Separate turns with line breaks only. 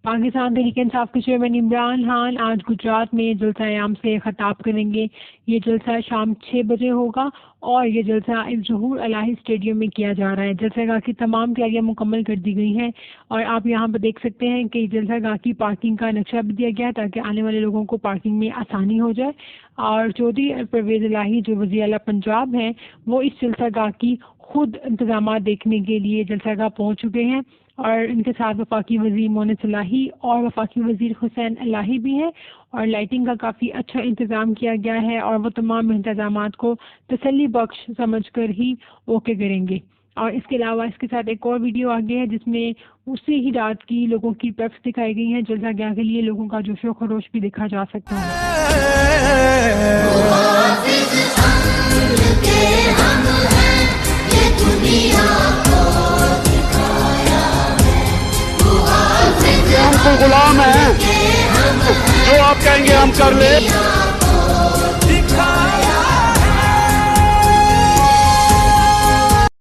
پاکستان تحریک انصاف کے چیئرمین عمران خان آج گجرات میں جلسہ عام سے خطاب کریں گے۔ یہ جلسہ شام 6 بجے ہوگا اور یہ جلسہ ظہور الہی اسٹیڈیم میں کیا جا رہا ہے۔ جلسہ گاہ کی تمام تیاریاں مکمل کر دی گئی ہیں اور آپ یہاں پر دیکھ سکتے ہیں کہ جلسہ گاہ کی پارکنگ کا نقشہ بھی دیا گیا ہے تاکہ آنے والے لوگوں کو پارکنگ میں آسانی ہو جائے۔ اور چودھری پرویز الہی جو وزیر اعلیٰ پنجاب ہیں وہ اس جلسہ گاہ کی خود انتظامات دیکھنے کے لیے جلسہ گاہ پہنچ چکے ہیں اور ان کے ساتھ وفاقی وزیر مونس الہی اور وفاقی وزیر حسین الہی بھی ہیں اور لائٹنگ کا کافی اچھا انتظام کیا گیا ہے اور وہ تمام انتظامات کو تسلی بخش سمجھ کر ہی اوکے کریں گے۔ اور اس کے علاوہ اس کے ساتھ ایک اور ویڈیو آگے ہے جس میں اسی ہی رات کی لوگوں کی پیپس دکھائی گئی ہیں۔ جلسہ گاہ کے لیے لوگوں کا جوش و خروش بھی دیکھا جا سکتا ہے۔
غلام ہیں جو آپ کہیں گے ہم کر لیں۔